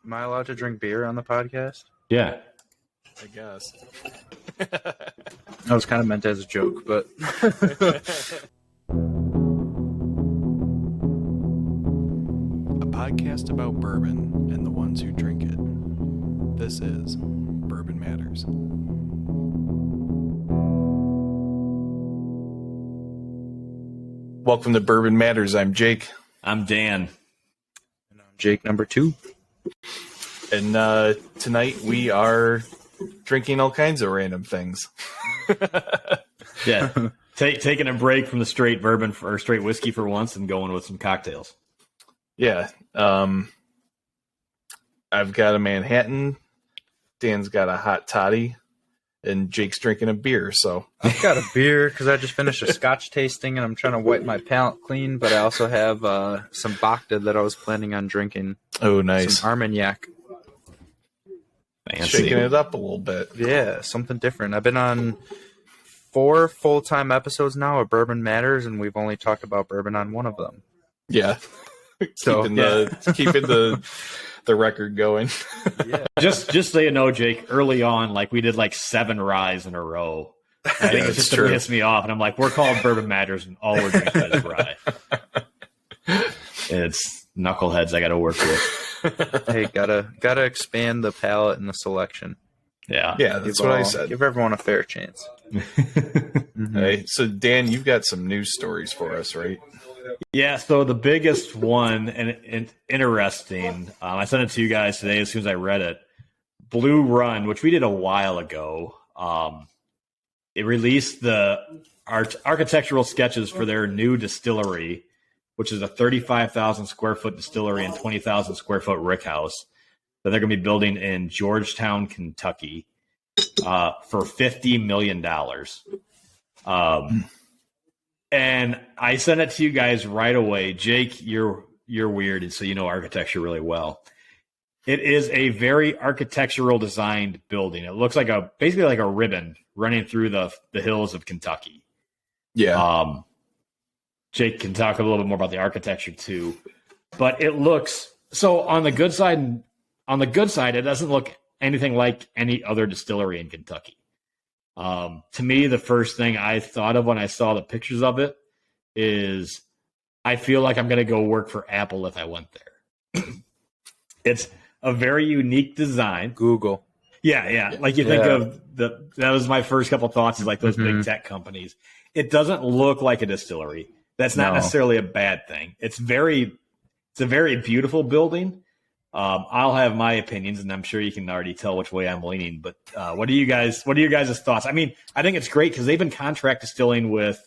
Am I allowed to drink beer on the podcast? Yeah. I guess. That was kind of meant as a joke, but A podcast about bourbon and the ones who drink it. This is Bourbon Matters. Welcome to Bourbon Matters. I'm Jake. I'm Dan. and I'm Jake number 2. And tonight we are drinking all kinds of random things. Yeah. Taking a break from the straight bourbon or straight whiskey for once and going with some cocktails. Yeah. I've got a Manhattan. Dan's got a hot toddy. And Jake's drinking a beer. So I've got a beer because I just finished a Scotch tasting and I'm trying to wipe my palate clean. But I also have some Bacta that I was planning on drinking. oh, nice. Some Armagnac. Fancy. Shaking it up a little bit. Yeah, something different. I've been on 4 full-time episodes now of Bourbon Matters, and we've only talked about bourbon on one of them. Yeah. So, keeping the record going. Yeah. Just so you know, Jake, early on, like we did like 7 ryes in a row. I think it's just to piss me off. And I'm like, we're called Bourbon Matters and all we're drinking is rye. It's knuckleheads I got to work with. Hey, gotta expand the palette and the selection. Yeah. Yeah, that's what I said. Give everyone a fair chance. Hey, so Dan, you've got some news stories for us, right? Yeah, so the biggest one and interesting, I sent it to you guys today as soon as I read it. Blue Run, which we did a while ago, it released the architectural sketches for their new distillery, which is a 35,000 square foot distillery and 20,000 square foot rickhouse that they're going to be building in Georgetown, Kentucky, for $50 million. And I sent it to you guys right away. Jake, you're weird, and so you know architecture really well. It is a very architectural designed building. It looks like basically like a ribbon running through the hills of Kentucky. Yeah. Jake can talk a little bit more about the architecture too, but it looks so on the good side. On the good side, it doesn't look anything like any other distillery in Kentucky. To me, the first thing I thought of when I saw the pictures of it is I feel like I'm going to go work for Apple if I went there. It's a very unique design. Google. Yeah. Like you think of that was my first couple thoughts is like those big tech companies. It doesn't look like a distillery. That's not necessarily a bad thing. It's a very beautiful building. I'll have my opinions, and I'm sure you can already tell which way I'm leaning. But what are you guys' thoughts? I mean, I think it's great because they've been contract distilling with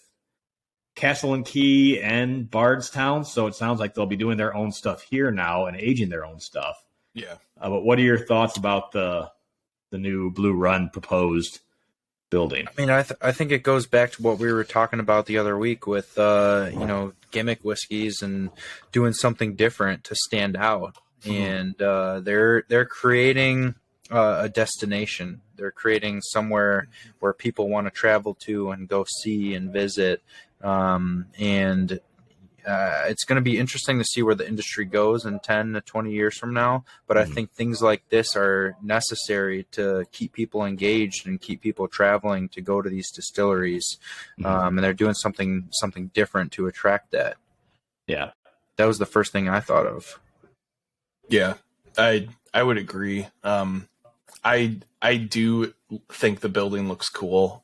Castle and Key and Bardstown, so it sounds like they'll be doing their own stuff here now and aging their own stuff. Yeah. But what are your thoughts about the new Blue Run proposed building? I mean, I think it goes back to what we were talking about the other week with gimmick whiskeys and doing something different to stand out. And they're creating a destination. They're creating somewhere where people want to travel to and go see and visit. And it's going to be interesting to see where the industry goes in 10 to 20 years from now. But I think things like this are necessary to keep people engaged and keep people traveling to go to these distilleries. And they're doing something different to attract that. Yeah. That was the first thing I thought of. Yeah, I would agree. I do think the building looks cool.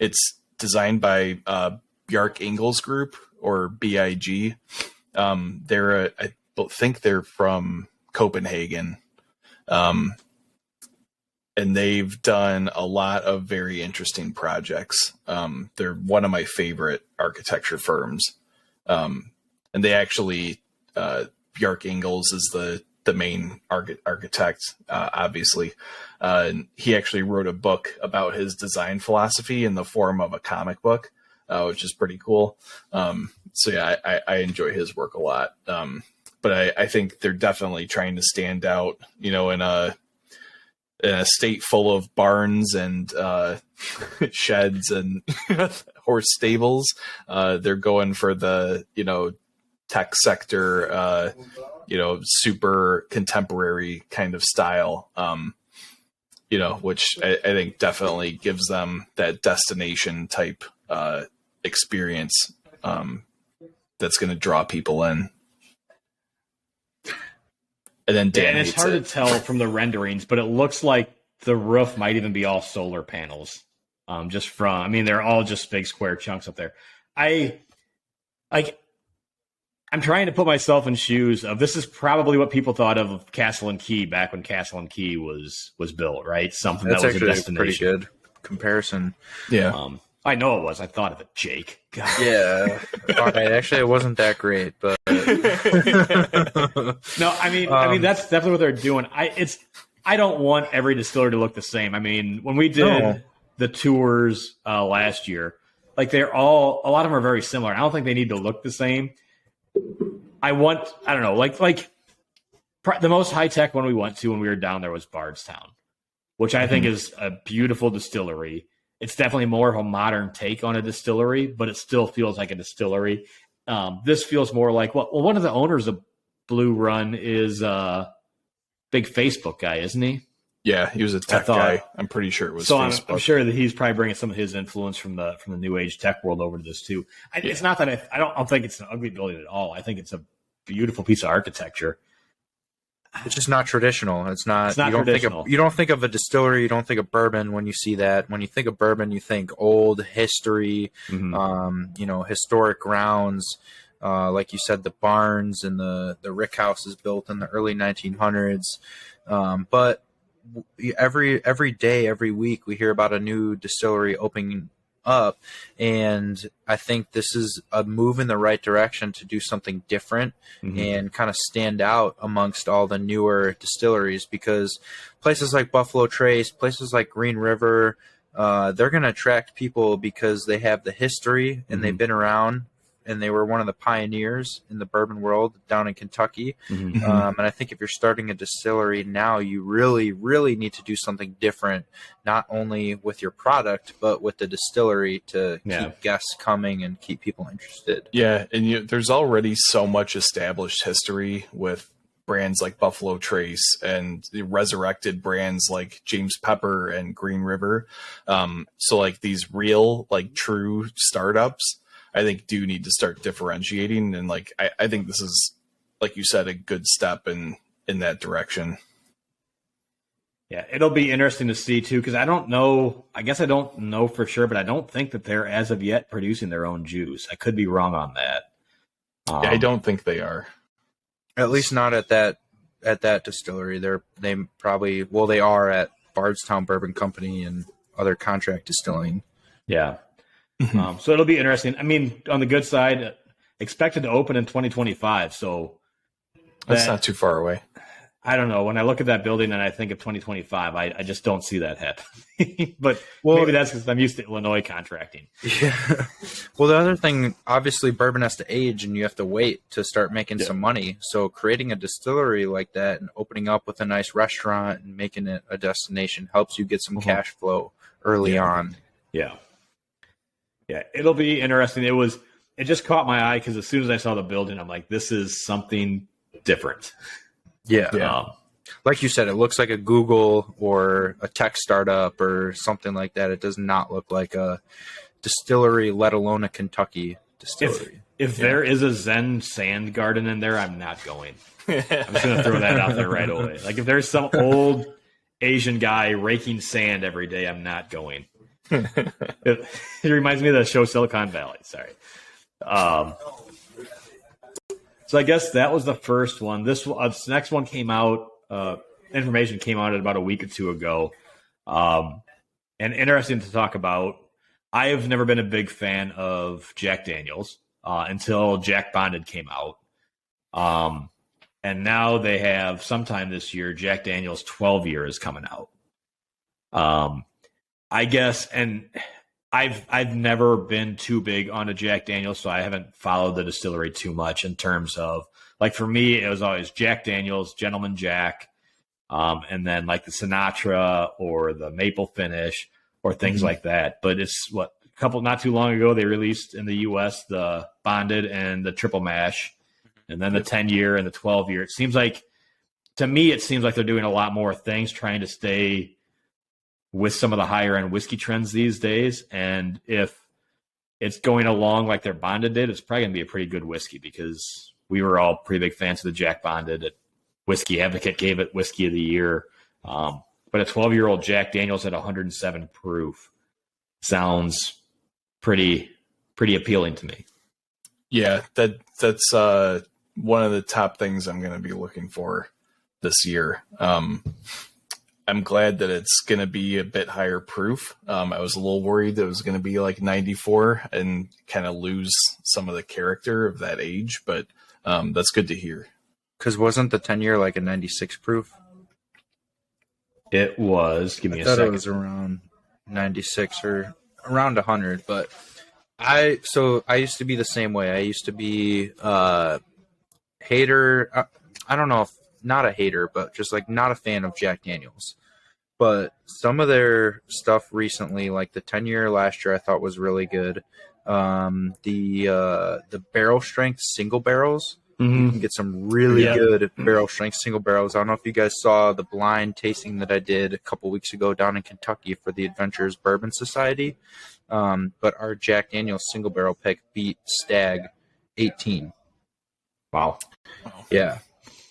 It's designed by Bjarke Ingels Group, or BIG. I think they're from Copenhagen, and they've done a lot of very interesting projects. They're one of my favorite architecture firms, and they actually. Bjarke Ingels is the main architect, obviously. He actually wrote a book about his design philosophy in the form of a comic book, which is pretty cool. So yeah, I enjoy his work a lot. But I think they're definitely trying to stand out, in a state full of barns and sheds and horse stables. They're going for the, tech sector super contemporary kind of style. Which I think definitely gives them that destination type experience that's going to draw people in. And then Dan, and it's hard to tell from the renderings, but it looks like the roof might even be all solar panels. They're all just big square chunks up there. I'm trying to put myself in shoes of this is probably what people thought of Castle and Key back when Castle and Key was built, right? Something That's that was actually a destination. a pretty good comparison. Yeah. I know it was. I thought of it, Jake. God. Yeah. All right. Actually, it wasn't that great, but no, I mean that's definitely what they're doing. I don't want every distillery to look the same. I mean, when we did the tours last year, like a lot of them are very similar. I don't think they need to look the same. I don't know, like the most high tech one we went to when we were down there was Bardstown, which I think is a beautiful distillery. It's definitely more of a modern take on a distillery, but it still feels like a distillery. This feels more like one of the owners of Blue Run is a big Facebook guy, isn't he? Yeah, he was a tech guy. I'm pretty sure it was. So Facebook. I'm sure that he's probably bringing some of his influence from the new age tech world over to this too. It's not that I don't think it's an ugly building at all. I think it's a beautiful piece of architecture. It's just not traditional. It's not traditional. You don't think of a distillery. You don't think of bourbon when you see that. When you think of bourbon, you think old history. Historic grounds. Like you said, the barns and the rick houses built in the early 1900s. But every day, every week, we hear about a new distillery opening up, and I think this is a move in the right direction to do something different and kind of stand out amongst all the newer distilleries, because places like Buffalo Trace, places like Green River, they're going to attract people because they have the history and they've been around, and they were one of the pioneers in the bourbon world down in Kentucky. And I think if you're starting a distillery now, you really, really need to do something different, not only with your product, but with the distillery to keep guests coming and keep people interested. Yeah, and there's already so much established history with brands like Buffalo Trace and the resurrected brands like James Pepper and Green River. So like these real, like true startups, I think do need to start differentiating. And like, I think this is, like you said, a good step in that direction. Yeah, it'll be interesting to see too, because I don't know for sure, but I don't think that they're as of yet producing their own juice. I could be wrong on that. I don't think they are. At least not at that distillery. They are at Bardstown Bourbon Company and other contract distilling. Yeah. So it'll be interesting. I mean, on the good side, expected to open in 2025. So that's not too far away. I don't know. When I look at that building and I think of 2025, I just don't see that happening. But well, maybe that's because I'm used to Illinois contracting. Yeah. Well, the other thing, obviously, bourbon has to age, and you have to wait to start making some money. So creating a distillery like that and opening up with a nice restaurant and making it a destination helps you get some cash flow early on. Yeah. Yeah, it'll be interesting. It just caught my eye because as soon as I saw the building, I'm like, this is something different. Yeah. Like you said, it looks like a Google or a tech startup or something like that. It does not look like a distillery, let alone a Kentucky distillery. If there is a Zen sand garden in there, I'm not going. I'm just going to throw that out there right away. Like if there's some old Asian guy raking sand every day, I'm not going. It reminds me of the show Silicon Valley. Sorry. So I guess that was the first one. This next one came out. Information came out about a week or two ago, and interesting to talk about. I have never been a big fan of Jack Daniel's until Jack Bonded came out, and now they have sometime this year Jack Daniel's 12 year is coming out. I guess, and I've never been too big on a Jack Daniel's, so I haven't followed the distillery too much in terms of, like, for me, it was always Jack Daniel's, Gentleman Jack, and then like the Sinatra or the Maple Finish or things like that. But it's not too long ago, they released in the U.S. the Bonded and the Triple Mash. And then the 10-year and the 12-year. It seems like, to me, they're doing a lot more things trying to stay with some of the higher end whiskey trends these days. And if it's going along like their Bonded did, it's probably going to be a pretty good whiskey, because we were all pretty big fans of the Jack Bonded. Whiskey Advocate gave it Whiskey of the Year. But a 12-year-old Jack Daniels at 107 proof sounds pretty appealing to me. Yeah, that's one of the top things I'm going to be looking for this year. I'm glad that it's going to be a bit higher proof. I was a little worried that it was going to be like 94 and kind of lose some of the character of that age, but that's good to hear. Because wasn't the 10-year like a 96 proof? It was. Give me a I thought second. it was around 96 or around 100, but I used to be the same way. I used to be hater. I don't know if not a hater, but just like not a fan of Jack Daniels. But some of their stuff recently, like the 10-year last year, I thought was really good. The barrel strength single barrels, you can get some really good barrel strength single barrels. I don't know if you guys saw the blind tasting that I did a couple weeks ago down in Kentucky for the Adventures Bourbon Society. But our Jack Daniels single barrel pick beat Stag 18. Wow. Yeah.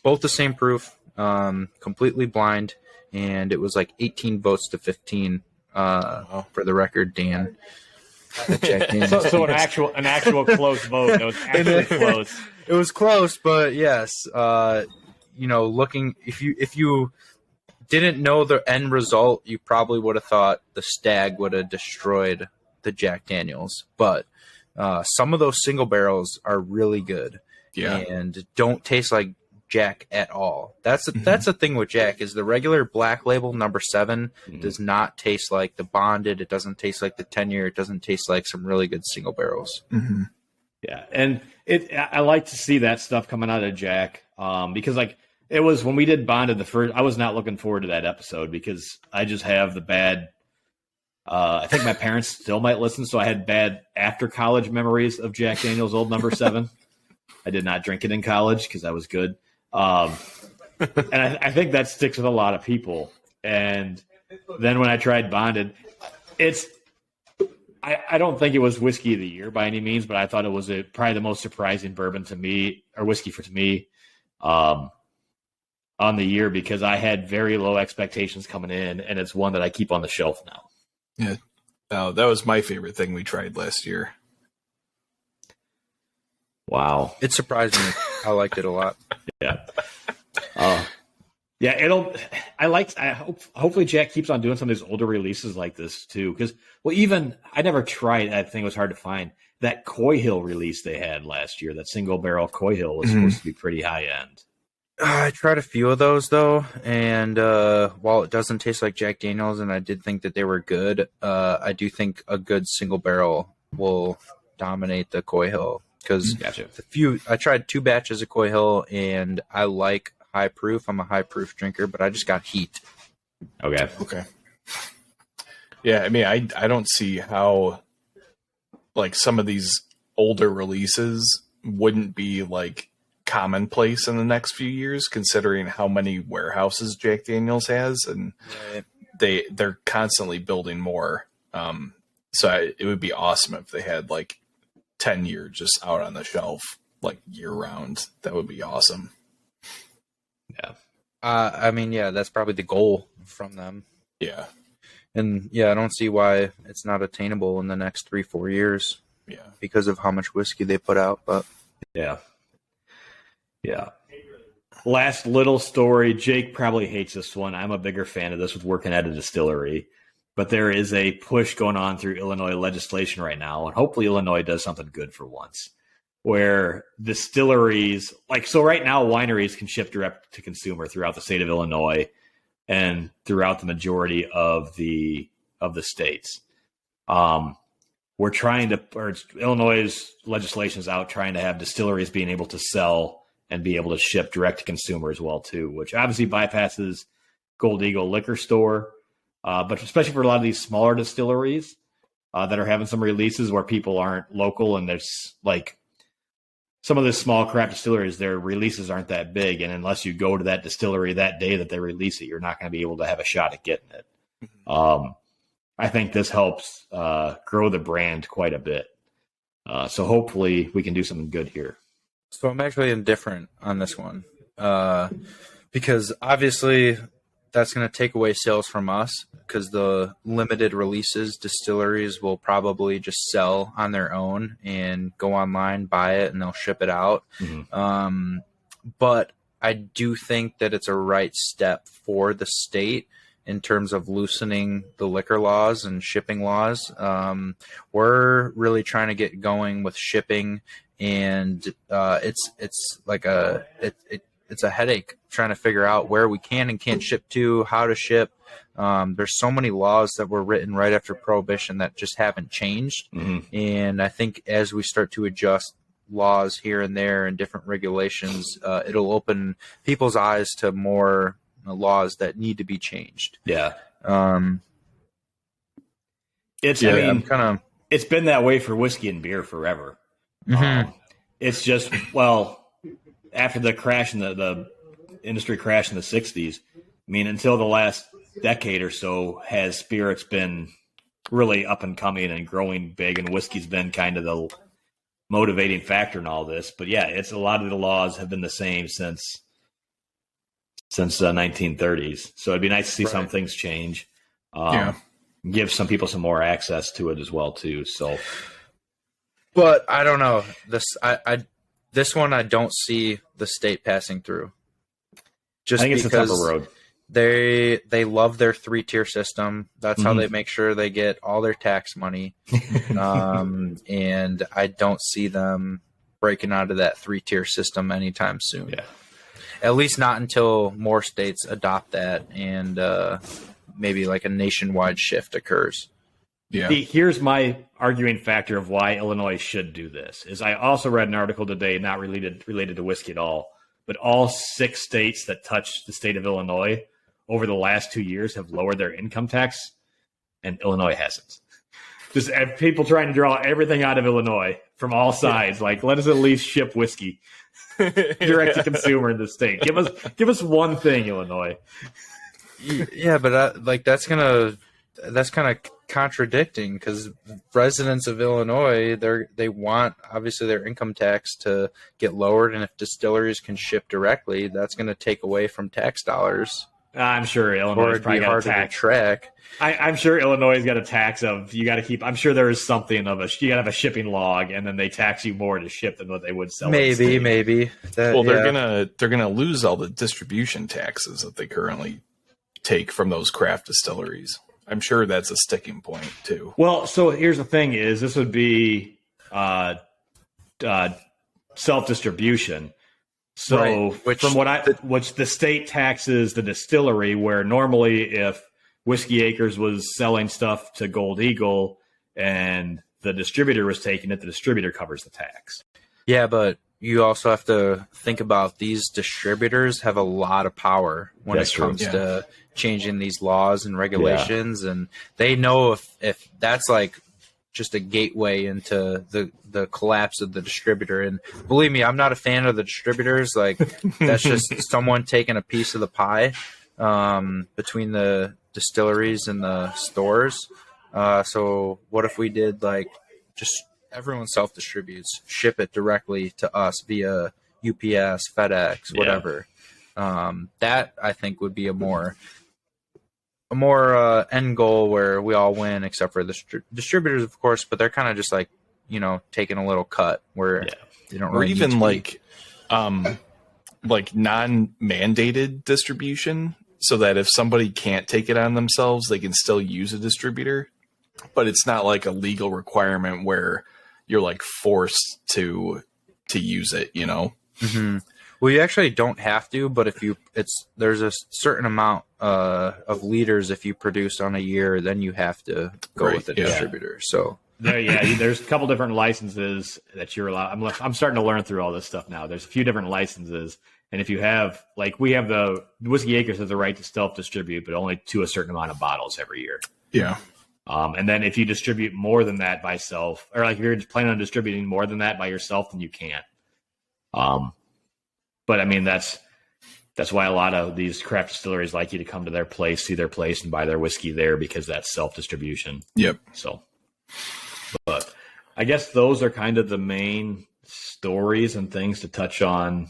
Both the same proof, completely blind, and it was like 18 votes to 15 for the record, Dan. Jack Daniels. So an actual close vote. It was actually close. It was close, but yes, looking if you didn't know the end result, you probably would have thought the Stag would have destroyed the Jack Daniels. But some of those single barrels are really good, and don't taste like Jack at all. That's the thing with Jack is the regular black label number 7 does not taste like the Bonded. It doesn't taste like the 10-year. It doesn't taste like some really good single barrels. Mm-hmm. Yeah, and I like to see that stuff coming out of Jack, because like it was when we did Bonded the first. I was not looking forward to that episode because I just have the bad. I think my parents still might listen, so I had bad after college memories of Jack Daniel's Old Number 7. I did not drink it in college because I was good, and I think that sticks with a lot of people. And then when I tried Bonded, I don't think it was Whiskey of the Year by any means, but I thought it was probably the most surprising bourbon to me, or whiskey to me, on the year, because I had very low expectations coming in, and it's one that I keep on the shelf now. Yeah, that was my favorite thing we tried last year. Wow, it surprised me. I liked it a lot. Yeah. Yeah, hopefully Jack keeps on doing some of these older releases like this too. Because, even I never tried. That thing was hard to find. That Coy Hill release they had last year, that single barrel Coy Hill, was supposed to be pretty high end. I tried a few of those though, and while it doesn't taste like Jack Daniels, and I did think that they were good, I do think a good single barrel will dominate the Coy Hill. Because I tried 2 batches of Coy Hill, and I like high proof. I'm a high proof drinker, but I just got heat. Okay. Yeah, I mean, I don't see how like some of these older releases wouldn't be like commonplace in the next few years, considering how many warehouses Jack Daniels has, and they're constantly building more. So it would be awesome if they had like 10-year just out on the shelf like year round. That would be awesome. Yeah. I mean, that's probably the goal from them. Yeah. And I don't see why it's not attainable in the next 3-4 years. Yeah. Because of how much whiskey they put out. But yeah. Last little story. Jake probably hates this one. I'm a bigger fan of this with working at a distillery. But there is a push going on through Illinois legislation right now, and hopefully Illinois does something good for once, where distilleries, right now wineries can ship direct to consumer throughout the state of Illinois and throughout the majority of the states. Illinois' legislation is out trying to have distilleries being able to sell and be able to ship direct to consumer as well too, which obviously bypasses Gold Eagle liquor store. But especially for a lot of these smaller distilleries that are having some releases where people aren't local, and there's some of the small craft distilleries, their releases aren't that big, and unless you go to that distillery that day that they release it, you're not going to be able to have a shot at getting it. I think this helps grow the brand quite a bit. So hopefully we can do something good here. So I'm actually indifferent on this one because obviously that's going to take away sales from us because the limited releases distilleries will probably just sell on their own and go online, buy it, and they'll ship it out. Mm-hmm. But I do think that it's a right step for the state in terms of loosening the liquor laws and shipping laws. We're really trying to get going with shipping, and it's like it's a headache trying to figure out where we can and can't ship to, how to ship. There's so many laws that were written right after Prohibition that just haven't changed. Mm-hmm. And I think as we start to adjust laws here and there and different regulations, it'll open people's eyes to more laws that need to be changed. Yeah. It's been that way for whiskey and beer forever. Mm-hmm. It's just, after the crash in the industry crash in the 60s, until the last decade or so has spirits been really up and coming and growing big, and whiskey's been kind of the motivating factor in all this. But yeah, it's a lot of the laws have been the same since the 1930s. So it'd be nice to see some things change. Give some people some more access to it as well too. So, but I don't know this one I don't see the state passing through. Just I think it's because a tougher road. They love their 3-tier system. That's how they make sure they get all their tax money. And I don't see them breaking out of that 3-tier system anytime soon. Yeah. At least not until more states adopt that and maybe like a nationwide shift occurs. Yeah. Here's my arguing factor of why Illinois should do this. Is I also read an article today, not related to whiskey at all, but all 6 states that touch the state of Illinois over the last 2 years have lowered their income tax, and Illinois hasn't. Just have people trying to draw everything out of Illinois from all sides. Like, let us at least ship whiskey direct to consumer in the state. Give us one thing, Illinois. Yeah, but that's kind of contradicting because residents of Illinois, they want obviously their income tax to get lowered, and if distilleries can ship directly, that's going to take away from tax dollars. I'm sure Illinois probably got a tax. Track. I'm sure Illinois got a tax of you got to keep. I'm sure there is something of you got to have a shipping log, and then they tax you more to ship than what they would sell. Maybe. They're gonna lose all the distribution taxes that they currently take from those craft distilleries. I'm sure that's a sticking point too. Well, so here's the thing: is this would be self-distribution. So which the state taxes the distillery, where normally if Whiskey Acres was selling stuff to Gold Eagle and the distributor was taking it, the distributor covers the tax. Yeah, but you also have to think about these distributors have a lot of power when it comes to changing these laws and regulations, and they know if that's like just a gateway into the collapse of the distributor. And believe me, I'm not a fan of the distributors. Like that's just someone taking a piece of the pie between the distilleries and the stores. So what if we did like just everyone self-distributes, ship it directly to us via UPS, FedEx, whatever. That I think would be a more end goal where we all win, except for the distributors, of course, but they're kind of just like, taking a little cut where they don't really or even like non-mandated distribution, so that if somebody can't take it on themselves, they can still use a distributor, but it's not like a legal requirement where you're like forced to use it, Mm-hmm. Well, you actually don't have to, but there's a certain amount of liters if you produce on a year, then you have to go with the distributor. So there's a couple different licenses that you're allowed. I'm starting to learn through all this stuff now. There's a few different licenses, and if you have we have the Whiskey Acres has the right to self-distribute, but only to a certain amount of bottles every year. Yeah. And then if you distribute more than that by self, or like if you're planning on distributing more than that by yourself, then you can't. But I mean, that's why a lot of these craft distilleries like you to come to their place, see their place, and buy their whiskey there, because that's self-distribution. Yep. So, but I guess those are kind of the main stories and things to touch on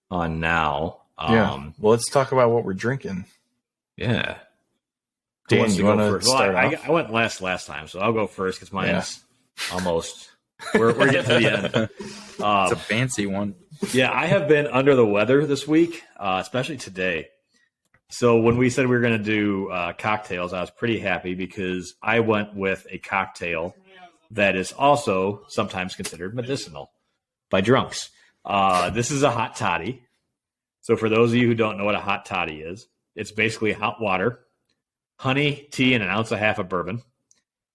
now. Well, let's talk about what we're drinking. Yeah. Dan, you want to start off? I went last time, so I'll go first because mine's almost. We're getting to the end. It's a fancy one. Yeah, I have been under the weather this week, especially today. So when we said we were going to do cocktails, I was pretty happy because I went with a cocktail that is also sometimes considered medicinal by drunks. This is a hot toddy. So for those of you who don't know what a hot toddy is, it's basically hot water, honey, tea, and an ounce and a half of bourbon.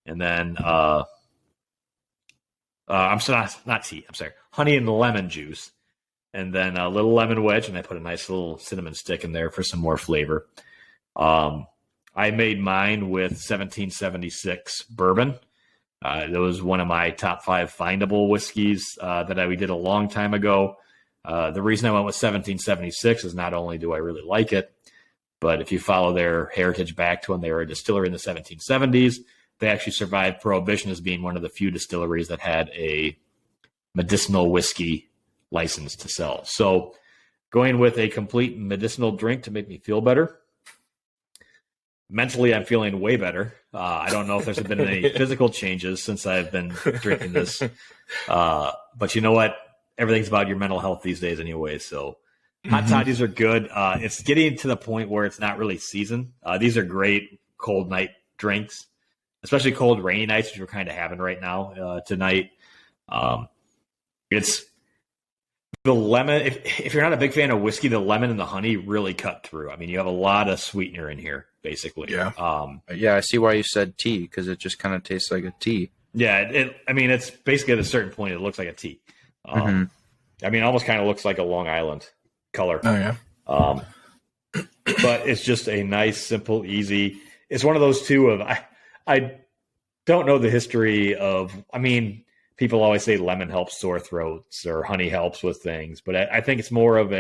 And then, I'm sorry, not tea. I'm sorry, honey and lemon juice. And then a little lemon wedge, and I put a nice little cinnamon stick in there for some more flavor. I made mine with 1776 bourbon. That was one of my top 5 findable whiskeys that we did a long time ago. The reason I went with 1776 is not only do I really like it, but if you follow their heritage back to when they were a distillery in the 1770s, they actually survived Prohibition as being one of the few distilleries that had a medicinal whiskey license to sell. So going with a complete medicinal drink to make me feel better. Mentally, I'm feeling way better. I don't know if there's been any physical changes since I've been drinking this. But you know what? Everything's about your mental health these days anyway. So hot toddies are good. It's getting to the point where it's not really season. These are great cold night drinks, especially cold rainy nights, which we're kind of having right now tonight. It's the lemon. If you're not a big fan of whiskey, the lemon and the honey really cut through. I mean, you have a lot of sweetener in here, basically. Yeah. Yeah, I see why you said tea, because it just kind of tastes like a tea. Yeah. I mean, it's basically at a certain point, it looks like a tea. I mean, it almost kind of looks like a Long Island color. Oh, yeah. But it's just a nice, simple, easy. It's one of those two of I don't know the history of. I mean, people always say lemon helps sore throats or honey helps with things, but I think it's more of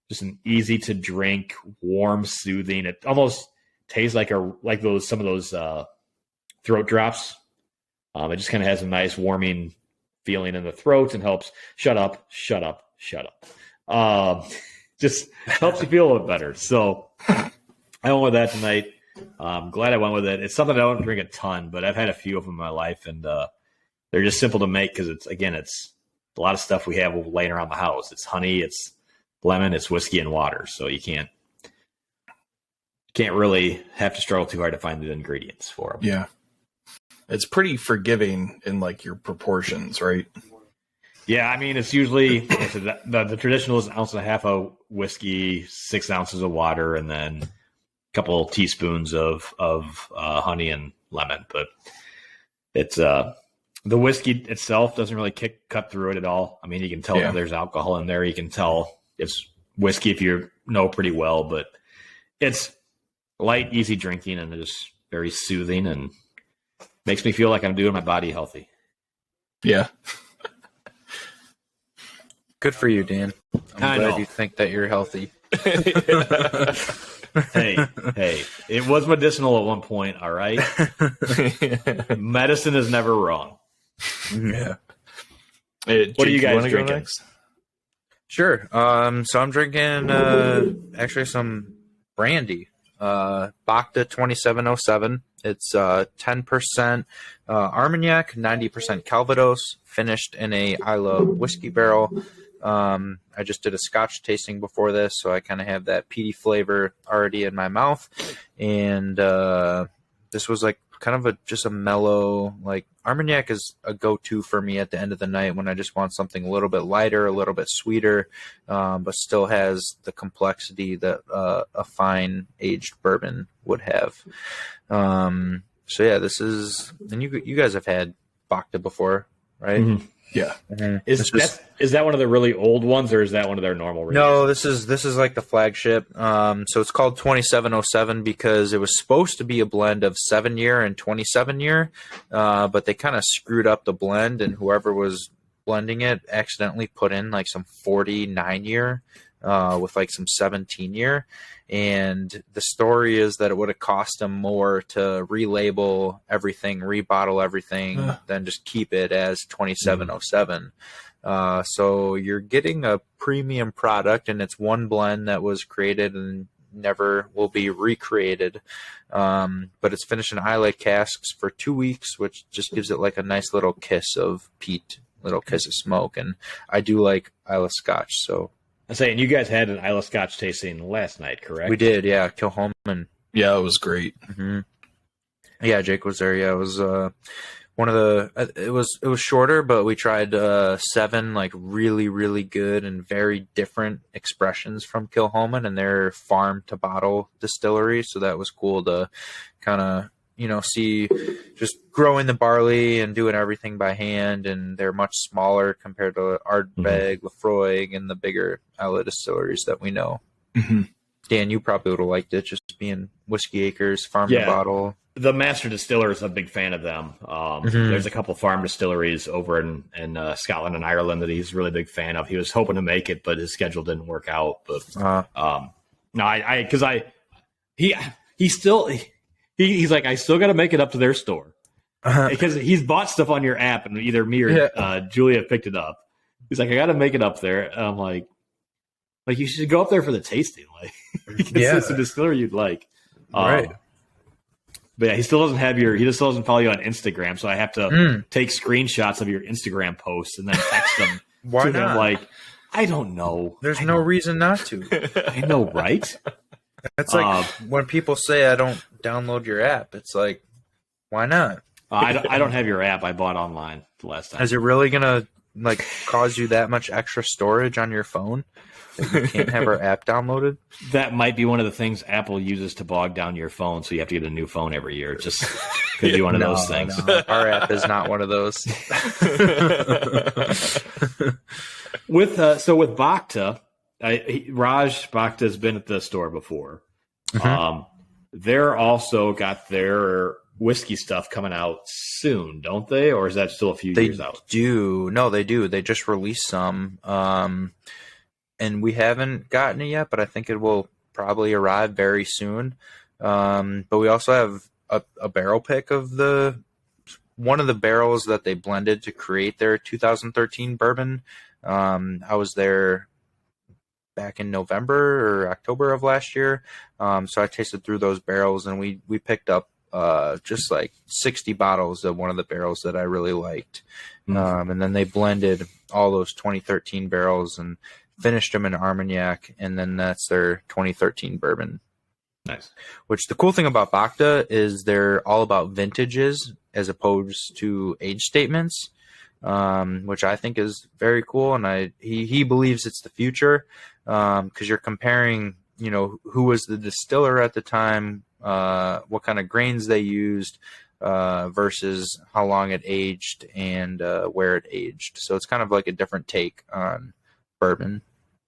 just an easy to drink, warm, soothing. It almost tastes like some of those throat drops. It just kind of has a nice warming feeling in the throat and helps shut up. Just helps you feel a little better. So I went with that tonight. I'm glad I went with it. It's something I don't drink a ton, but I've had a few of them in my life, and they're just simple to make because it's a lot of stuff we have laying around the house. It's honey, it's lemon, it's whiskey and water. So you can't really have to struggle too hard to find the ingredients for them. Yeah. It's pretty forgiving in like your proportions, right? Yeah, I mean, it's usually the traditional is an ounce and a half of whiskey, 6 ounces of water, and then a couple teaspoons of honey and lemon. But it's the whiskey itself doesn't really cut through it at all. I mean, you can tell that there's alcohol in there. You can tell it's whiskey if you know pretty well, but it's light, easy drinking, and it's very soothing and makes me feel like I'm doing my body healthy. Yeah. Good for you, Dan. I'm glad you think that you're healthy. Hey, it was medicinal at one point, all right? Medicine is never wrong. Yeah. What are you guys drinking? Next? Sure. So I'm drinking actually some brandy. Bacta 2707. It's 10% Armagnac, 90% Calvados, finished in a Islay whiskey barrel. I just did a Scotch tasting before this, so I kind of have that peaty flavor already in my mouth. And this was like kind of just a mellow, like Armagnac is a go-to for me at the end of the night when I just want something a little bit lighter, a little bit sweeter, but still has the complexity that a fine aged bourbon would have. So yeah, this is, and you guys have had Bacta before, right? Mm-hmm. Yeah. Mm-hmm. Is that one of the really old ones, or is that one of their normal releases? No, this is like the flagship. So it's called 2707 because it was supposed to be a blend of 7-year and 27-year, but they kind of screwed up the blend, and whoever was blending it, accidentally put in like some 49 year with like some 17 year. And the story is that it would have cost them more to relabel everything, rebottle everything, than just keep it as 2707. So you're getting a premium product, and it's one blend that was created and never will be recreated. But it's finished in Islay casks for 2 weeks, which just gives it like a nice little kiss of peat, little kiss of smoke. And I do like Islay Scotch, so. I'm saying you guys had an Islay Scotch tasting last night, correct? We did, yeah. Kilchoman. Yeah, it was great. Mm-hmm. Yeah, Jake was there. Yeah, it was one of the. It was shorter, but we tried 7 like really, really good and very different expressions from Kilchoman and their farm to bottle distillery. So that was cool to kind of see just growing the barley and doing everything by hand, and they're much smaller compared to Ardbeg, Laphroaig, and the bigger Islay distilleries that we know. Mm-hmm. Dan, you probably would have liked it, just being Whiskey Acres, farm to bottle. The master distillers, I'm a big fan of them. There's a couple farm distilleries over in Scotland and Ireland that he's a really big fan of. He was hoping to make it, but his schedule didn't work out. But he's like, I still got to make it up to their store because he's bought stuff on your app, and either me or Julia picked it up. He's like, I got to make it up there. And I'm like you should go up there for the tasting. Like, it's a distillery you'd like, right? But yeah, he still doesn't follow you on Instagram, so I have to take screenshots of your Instagram posts and then text them Why to not? them. Like, I don't know. There's no reason not to. I know, right? That's like when people say I don't download your app. It's like, why not? I don't have your app. I bought online the last time. Is it really gonna like cause you that much extra storage on your phone that you can't have our app downloaded? That might be one of the things Apple uses to bog down your phone, so you have to get a new phone every year. Just could be one of those things. No, our app is not one of those. With Bhakta, Raj Bhakta has been at the store before. Mm-hmm. They're also got their whiskey stuff coming out soon, don't they? Or is that still a few years out? No, they do. They just released some. And we haven't gotten it yet, but I think it will probably arrive very soon. But we also have a barrel pick of one of the barrels that they blended to create their 2013 bourbon. I was there back in November or October of last year. So I tasted through those barrels, and we picked up just like 60 bottles of one of the barrels that I really liked. And then they blended all those 2013 barrels and finished them in Armagnac, and then that's their 2013 bourbon. Nice. Which the cool thing about Bhakta is they're all about vintages as opposed to age statements, which I think is very cool. And he believes it's the future, because you're comparing, who was the distiller at the time, what kind of grains they used, versus how long it aged and where it aged. So it's kind of like a different take on bourbon.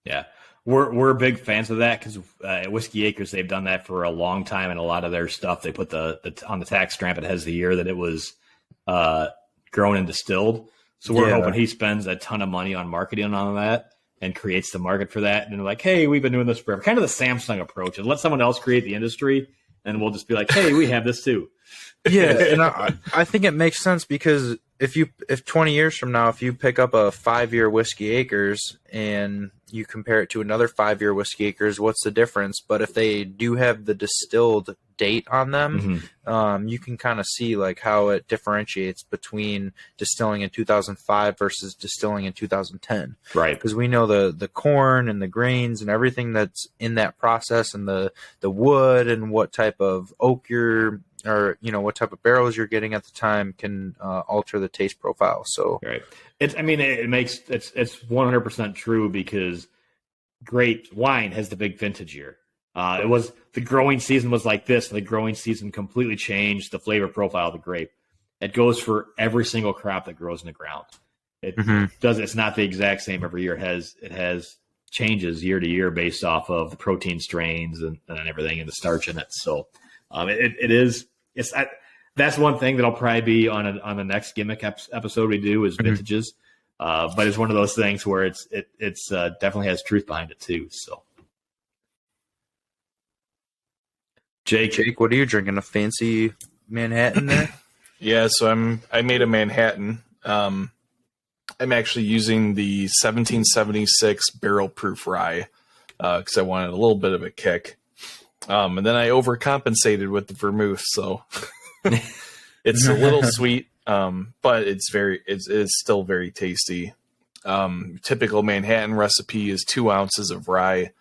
Yeah, we're big fans of that because at Whiskey Acres they've done that for a long time, and a lot of their stuff they put on the tax stamp it has the year that it was grown and distilled. So we're hoping he spends a ton of money on marketing on that and creates the market for that. And they're like, hey, we've been doing this forever. Kind of the Samsung approach, and let someone else create the industry, and we'll just be like, hey, we have this too. Yeah, and I think it makes sense because if 20 years from now, if you pick up a 5-year Whiskey Acres and you compare it to another 5-year Whiskey Acres, what's the difference? But if they do have the distilled date on them, you can kind of see like how it differentiates between distilling in 2005 versus distilling in 2010. Right. Because we know the corn and the grains and everything that's in that process, and the wood and what type of oak what type of barrels you're getting at the time can alter the taste profile. So right. It's 100% true because grape wine has the big vintage year. It was the growing season was like this, and the growing season completely changed the flavor profile of the grape. It goes for every single crop that grows in the ground. It does. It's not the exact same every year. It has changes year to year based off of the protein strains and everything and the starch in it. So it is. That's one thing that'll probably be on the next gimmick episode we do is vintages. But it's one of those things where it's definitely has truth behind it too. So, Jake, what are you drinking? A fancy Manhattan there? Yeah, so I made a Manhattan. I'm actually using the 1776 barrel proof rye because I wanted a little bit of a kick. And then I overcompensated with the vermouth, so it's a little sweet, but it's still very tasty. Typical Manhattan recipe is 2 ounces of rye,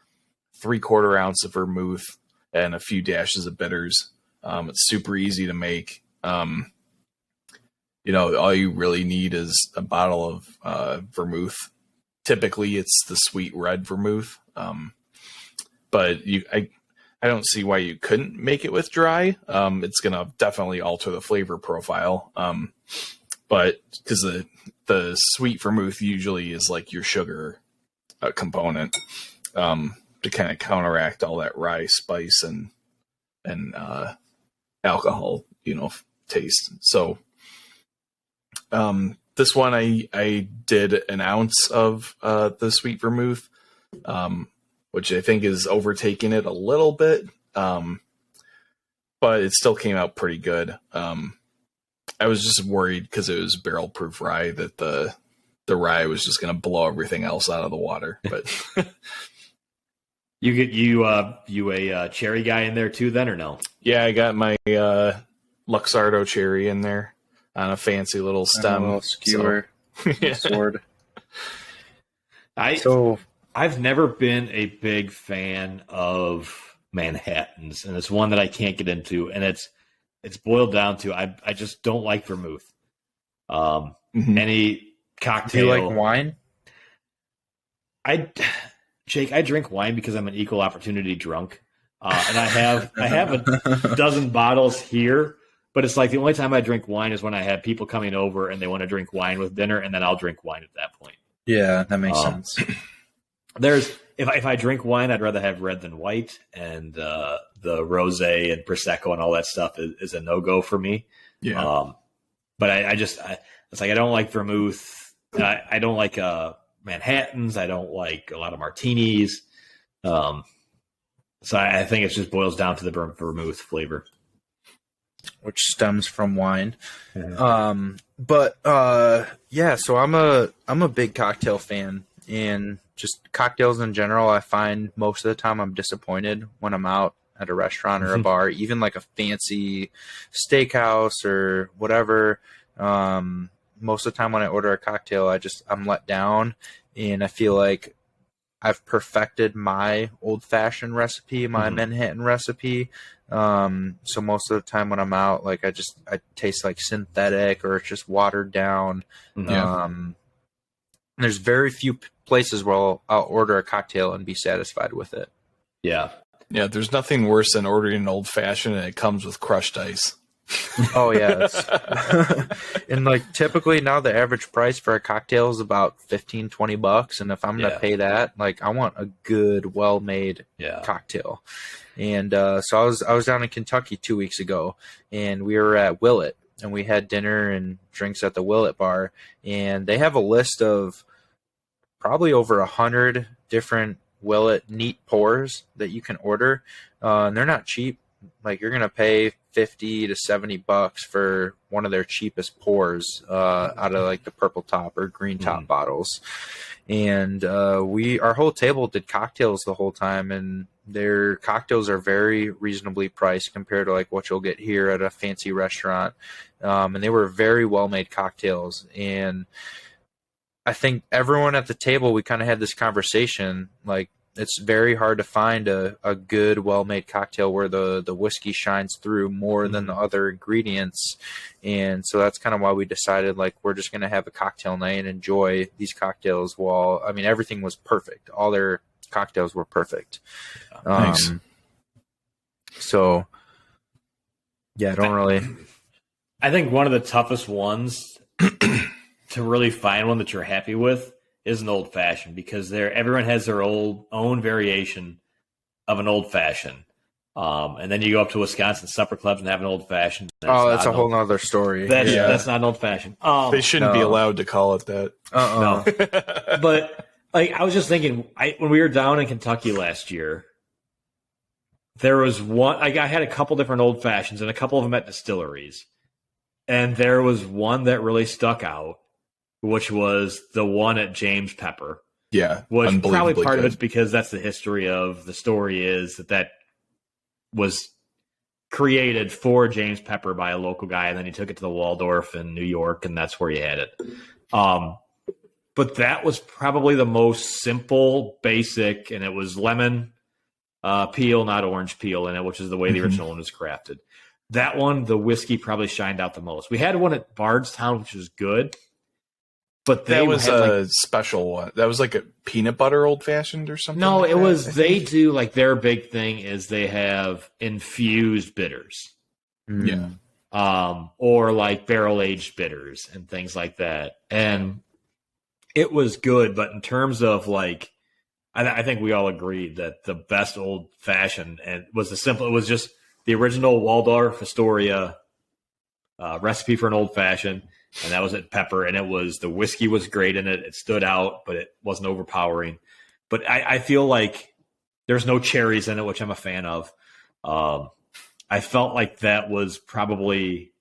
3/4 ounce of vermouth, and a few dashes of bitters. It's super easy to make. All you really need is a bottle of vermouth. Typically, it's the sweet red vermouth, but I don't see why you couldn't make it with dry. It's going to definitely alter the flavor profile. But because the sweet vermouth usually is like your sugar component to kind of counteract all that rye spice and alcohol, taste. So this one I did an ounce of the sweet vermouth, which I think is overtaking it a little bit, but it still came out pretty good. I was just worried because it was barrel proof rye that the rye was just going to blow everything else out of the water. But you a cherry guy in there too, then, or no? Yeah, I got my Luxardo cherry in there on a fancy little stem, a little skewer, yeah. sword. I've never been a big fan of Manhattans, and it's one that I can't get into, and it's boiled down to I just don't like vermouth. Any cocktail. Do you like wine? Jake, I drink wine because I'm an equal opportunity drunk, and I have a dozen bottles here. But it's like the only time I drink wine is when I have people coming over and they want to drink wine with dinner, and then I'll drink wine at that point. Yeah, that makes sense. If I drink wine, I'd rather have red than white, and the rosé and prosecco and all that stuff is a no-go for me. Yeah. But it's like I don't like vermouth. I don't like Manhattans. I don't like a lot of martinis. So I think it just boils down to the vermouth flavor, which stems from wine. Mm-hmm. So I'm a big cocktail fan, and just cocktails in general. I find most of the time I'm disappointed when I'm out at a restaurant or a bar, even like a fancy steakhouse or whatever. Most of the time when I order a cocktail, I'm let down, and I feel like I've perfected my old-fashioned recipe, my Manhattan recipe. So most of the time when I'm out, like I taste like synthetic, or it's just watered down. Yeah. There's very few places where I'll order a cocktail and be satisfied with it. Yeah. Yeah, there's nothing worse than ordering an old fashioned and it comes with crushed ice. Oh yeah. And like typically now the average price for a cocktail is about $15-$20, and if I'm gonna pay that, like I want a good, well-made cocktail. And so I was down in Kentucky 2 weeks ago, and we were at Willet, and we had dinner and drinks at the Willet bar, and they have a list of probably over 100 different Willet neat pours that you can order, and they're not cheap. Like you're gonna pay $50 to $70 for one of their cheapest pours out of like the purple top or green top bottles. And our whole table did cocktails the whole time, and their cocktails are very reasonably priced compared to like what you'll get here at a fancy restaurant. And they were very well made cocktails. And I think everyone at the table, we kind of had this conversation, like it's very hard to find a good, well-made cocktail where the whiskey shines through more than the other ingredients. And so that's kind of why we decided, like, we're just going to have a cocktail night and enjoy these cocktails everything was perfect. All their cocktails were perfect. Nice. So, yeah, I think one of the toughest ones to really find one that you're happy with is an old fashioned, because everyone has their own variation of an old fashioned. And then you go up to Wisconsin supper clubs and have an old fashioned. That's a whole nother story. That's not an old fashioned. They shouldn't be allowed to call it that. No, but like I was just thinking, when we were down in Kentucky last year, there was one. I had a couple different old fashions and a couple of them at distilleries, and there was one that really stuck out, which was the one at James Pepper. Yeah, which probably part of it's because that's the history of the story is that was created for James Pepper by a local guy, and then he took it to the Waldorf in New York, and that's where he had it. But that was probably the most simple, basic, and it was lemon peel, not orange peel in it, which is the way the original one was crafted. That one, the whiskey probably shined out the most. We had one at Bardstown, which was good. But that was a special one. That was like a peanut butter old fashioned or something. No, like it that, was. They do like their big thing is they have infused bitters, yeah, or like barrel aged bitters and things like that. And it was good, but in terms of like, I think we all agreed that the best old fashioned and was the simple. It was just the original Waldorf Astoria recipe for an old fashioned. And that was at Pepper, and the whiskey was great in it. It stood out, but it wasn't overpowering. But I feel like there's no cherries in it, which I'm a fan of. I felt like that was probably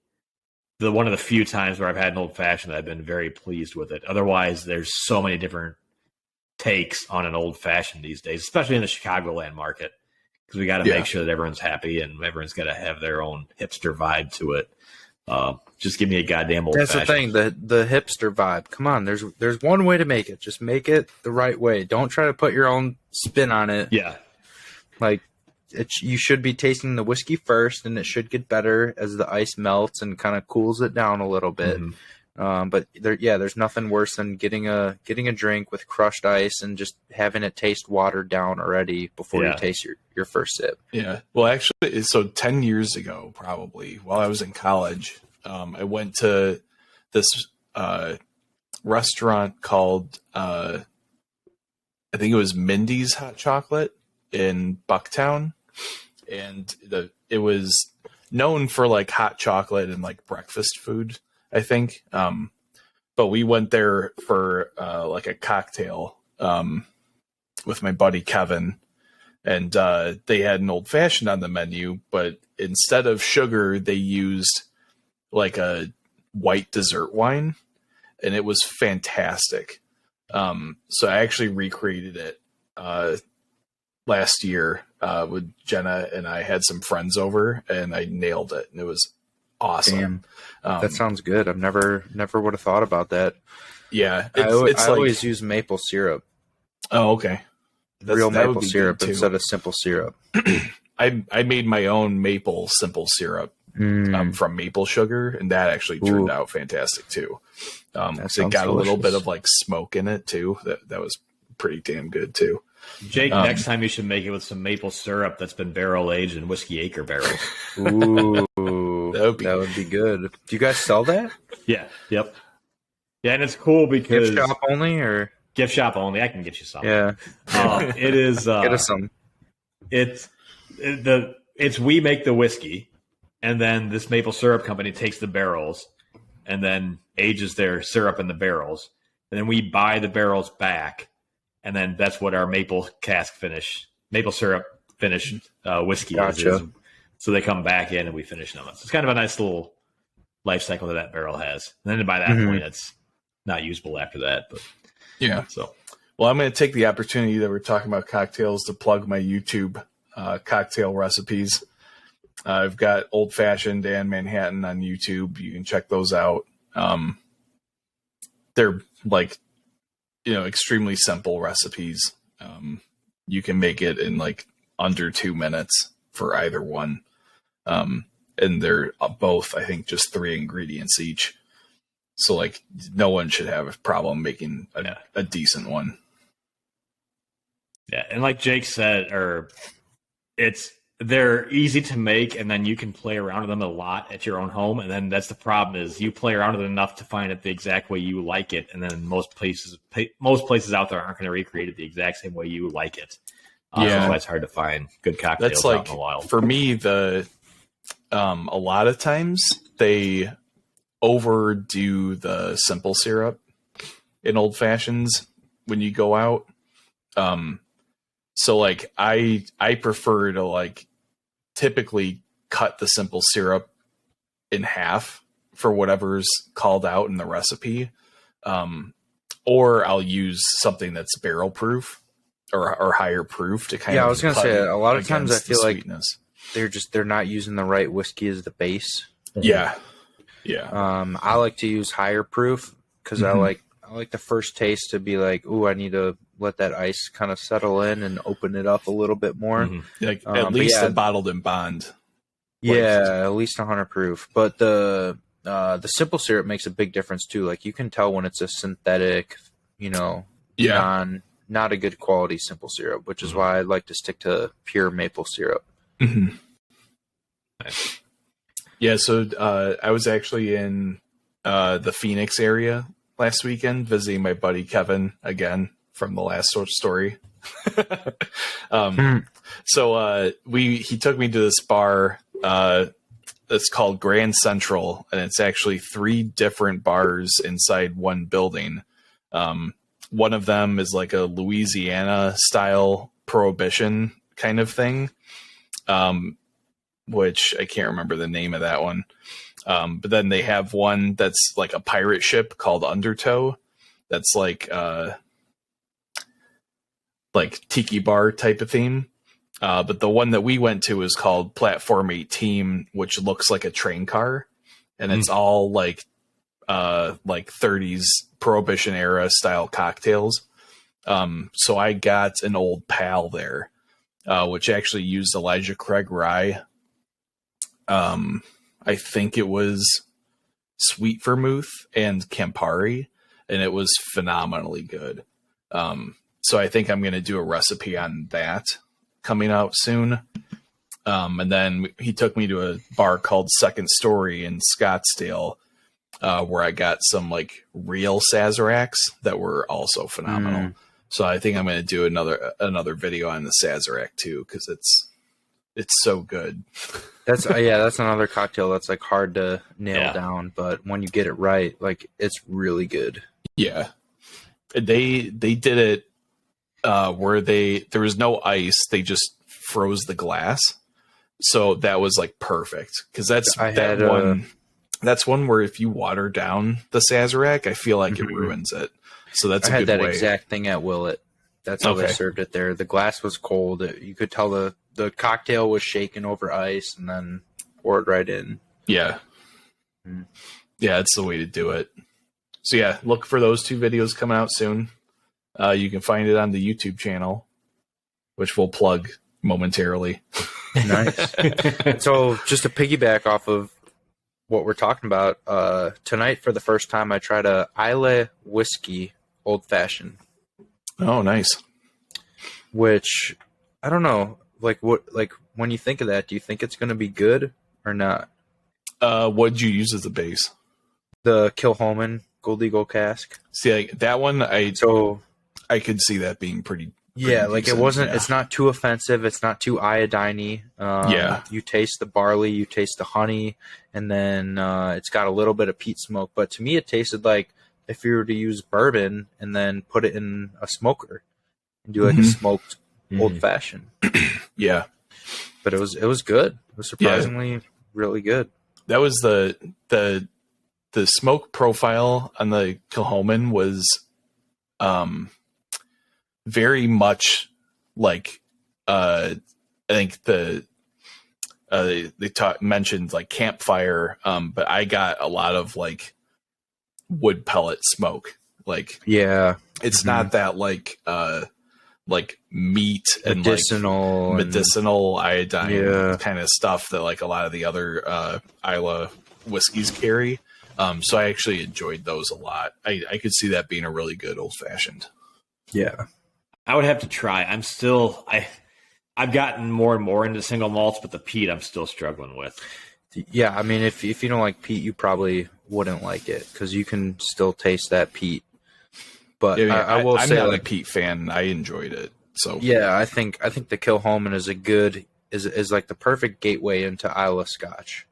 one of the few times where I've had an old fashioned that I've been very pleased with it. Otherwise, there's so many different takes on an old fashioned these days, especially in the Chicagoland market, because we got to make sure that everyone's happy and everyone's got to have their own hipster vibe to it. Just give me a goddamn old fashioned. That's the thing, the hipster vibe. Come on, there's one way to make it. Just make it the right way. Don't try to put your own spin on it. Yeah. Like you should be tasting the whiskey first, and it should get better as the ice melts and kind of cools it down a little bit. But there's nothing worse than getting a drink with crushed ice and just having it taste watered down already before you taste your first sip. Yeah. Well, actually, so 10 years ago, probably while I was in college, I went to this restaurant called I think it was Mindy's Hot Chocolate in Bucktown, and it was known for like hot chocolate and like breakfast food, I think. But we went there for like a cocktail with my buddy Kevin, and they had an old fashioned on the menu, but instead of sugar, they used like a white dessert wine, and it was fantastic. So I actually recreated it last year with Jenna, and I had some friends over, and I nailed it, and it was awesome. Damn. That sounds good. I've never would have thought about that. Yeah, I always use maple syrup. Oh, okay. Real maple syrup instead of simple syrup. I made my own maple simple syrup from maple sugar, and that actually turned out fantastic too. It got a little bit of like smoke in it too. That was pretty damn good too. Jake, next time you should make it with some maple syrup that's been barrel aged in whiskey acre barrels. Ooh, that would be good. Do you guys sell that? Yeah. Yep. Yeah, and it's cool because gift shop only or gift shop only. I can get you some. Yeah. It is. Get us some. It's we make the whiskey, and then this maple syrup company takes the barrels and then ages their syrup in the barrels, and then we buy the barrels back, and then that's what our maple syrup finished whiskey is. So they come back in and we finish them. So it's kind of a nice little life cycle that barrel has. And then by that point, it's not usable after that. But yeah. So, well, I'm going to take the opportunity that we're talking about cocktails to plug my YouTube cocktail recipes. I've got Old Fashioned and Manhattan on YouTube. You can check those out. They're like, extremely simple recipes. You can make it in like under 2 minutes for either one. And they're both, I think, just 3 ingredients each. So like no one should have a problem making a decent one. Yeah. And like Jake said, they're easy to make, and then you can play around with them a lot at your own home. And then that's the problem is you play around with it enough to find it the exact way you like it. And then most places out there aren't going to recreate it the exact same way you like it. Yeah. That's why it's hard to find good cocktails That's out like, in the wild. for me, a lot of times they overdo the simple syrup in old fashions when you go out. So like I prefer to like typically cut the simple syrup in half for whatever's called out in the recipe. Or I'll use something that's barrel proof or higher proof to kind of. Yeah, I was gonna say a lot of times I against the feel like sweetness. they're not using the right whiskey as the base. Yeah. I like to use higher proof because I like the first taste to be like, ooh, I need to let that ice kind of settle in and open it up a little bit more. Like But at least yeah. a bottled in bond. Yeah, at least 100 proof. But the simple syrup makes a big difference too. Like you can tell when it's a synthetic, not a good quality simple syrup, which is why I like to stick to pure maple syrup. Nice. Yeah, so I was actually in the Phoenix area last weekend visiting my buddy Kevin again from the last story. So he took me to this bar that's called Grand Central, and it's actually 3 different bars inside one building. One of them is like a Louisiana style prohibition kind of thing, which I can't remember the name of that one. But then they have one that's like a pirate ship called Undertow. That's like tiki bar type of theme. But the one that we went to is called Platform 18, which looks like a train car, and it's all like 30s Prohibition era style cocktails. So I got an Old Pal there, which actually used Elijah Craig rye. I think it was sweet vermouth and Campari, and it was phenomenally good. So I think I'm going to do a recipe on that coming out soon. And then he took me to a bar called Second Story in Scottsdale, where I got some like real Sazeracs that were also phenomenal. So I think I'm going to do another video on the Sazerac too, because it's so good. That's another cocktail that's like hard to nail down, but when you get it right, like it's really good. Yeah, they did it where there was no ice; they just froze the glass, so that was like perfect because that's one where if you water down the Sazerac, I feel like it ruins it. So that's I a had good that way. exact thing at Willet. That's how they served it there. The glass was cold. You could tell the cocktail was shaken over ice and then poured right in. Yeah. Yeah, it's the way to do it. So yeah, look for those 2 videos coming out soon. You can find it on the YouTube channel, which we'll plug momentarily. Nice. So just to piggyback off of what we're talking about, tonight for the first time I tried a Islay whiskey old fashioned. Oh, nice. Which I don't know, when you think of that, do you think it's going to be good or not? What'd you use as a base? The Kilchoman Gold Eagle cask. See, like, that one, I could see that being pretty like decent. it wasn't. Yeah. It's not too offensive. It's not too iodine-y. You taste the barley, you taste the honey, and then it's got a little bit of peat smoke. But to me, it tasted like if you were to use bourbon and then put it in a smoker and do like a smoked old fashioned. Yeah, but it was good. It was surprisingly really good. That was the smoke profile on the Kilchoman was very much like I think they mentioned like campfire, but I got a lot of like wood pellet smoke. Like it's not that like meat and medicinal iodine kind of stuff that like a lot of the other Islay whiskeys carry. So I actually enjoyed those a lot. I could see that being a really good old fashioned. Yeah. I would have to try. I've gotten more and more into single malts, but the peat I'm still struggling with. Yeah, I mean, if you don't like peat, you probably wouldn't like it because you can still taste that peat. But yeah, I will say, I'm not like, a peat fan. I enjoyed it. So yeah, I think the Kilchoman is like the perfect gateway into Islay Scotch.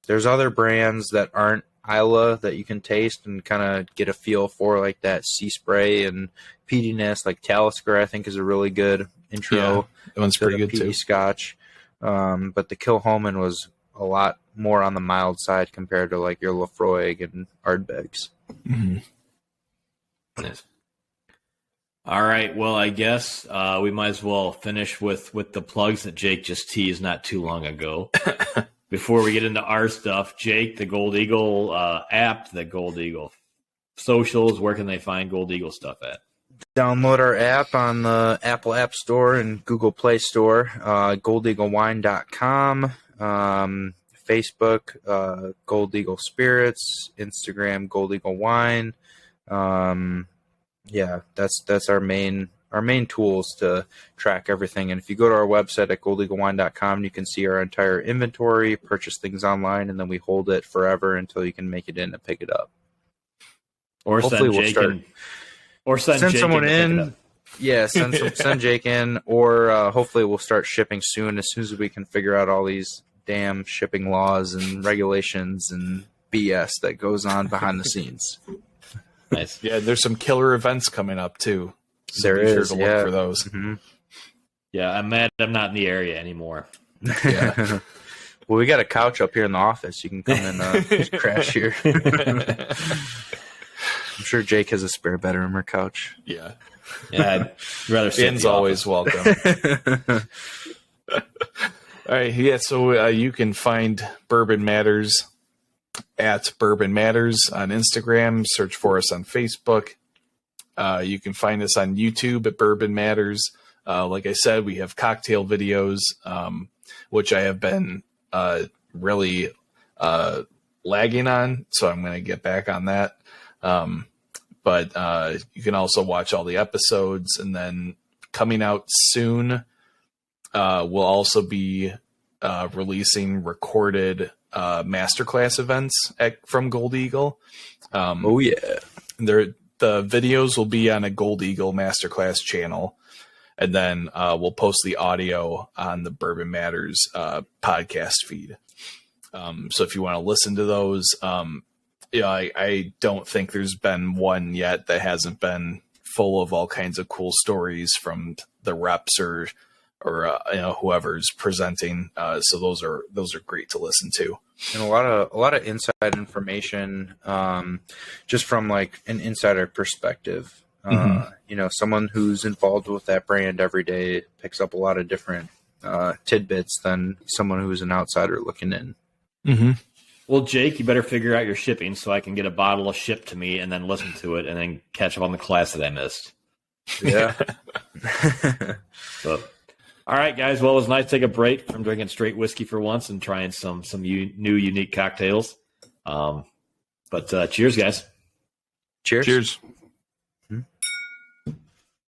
There's other brands that aren't Islay that you can taste and kind of get a feel for, like that sea spray and peatiness. Like Talisker, I think, is a really good intro. Yeah, that one's to pretty the good peaty too. Scotch. But the Kilchoman was a lot more on the mild side compared to like your Laphroaig and Ardbegs. Mm-hmm. Nice. All right. Well, I guess we might as well finish with the plugs that Jake just teased not too long ago. Before we get into our stuff, Jake, the Gold Eagle app, the Gold Eagle socials, where can they find Gold Eagle stuff at? Download our app on the Apple App Store and Google Play Store, goldeaglewine.com, Facebook, Gold Eagle Spirits, Instagram, Gold Eagle Wine. Yeah, that's our main tools to track everything. And if you go to our website at goldeaglewine.com, you can see our entire inventory, purchase things online, and then we hold it forever until you can make it in and pick it up. Or Hopefully send Jake send Jake someone in. Yeah, send Jake in, or hopefully we'll start shipping soon as we can figure out all these damn shipping laws and regulations and BS that goes on behind the scenes. Nice. Yeah, there's some killer events coming up too. So There be is, sure to yeah. look for those. Mm-hmm. Yeah, I'm mad I'm not in the area anymore. Yeah. Well, we got a couch up here in the office. You can come and just crash here. I'm sure Jake has a spare bedroom or couch. Yeah. Yeah, I'd rather sit in Ian's the always welcome. All right. Yeah. So you can find Bourbon Matters at Bourbon Matters on Instagram. Search for us on Facebook. You can find us on YouTube at Bourbon Matters. Like I said, we have cocktail videos, which I have been really lagging on. So I'm going to get back on that. But you can also watch all the episodes, and then coming out soon, we'll also be releasing recorded masterclass events from Gold Eagle. Oh yeah, the videos will be on a Gold Eagle masterclass channel, and then we'll post the audio on the Bourbon Matters podcast feed. So if you want to listen to those, I don't think there's been one yet that hasn't been full of all kinds of cool stories from the reps or whoever's presenting. So those are great to listen to. and a lot of inside information, just from like an insider perspective. Someone who's involved with that brand every day picks up a lot of different tidbits than someone who's an outsider looking in. Mm-hmm. Well, Jake, you better figure out your shipping so I can get a bottle shipped to me and then listen to it and then catch up on the class that I missed. Yeah. So, all right, guys. Well, it was nice to take a break from drinking straight whiskey for once and trying some new, unique cocktails. But cheers, guys. Cheers. Cheers.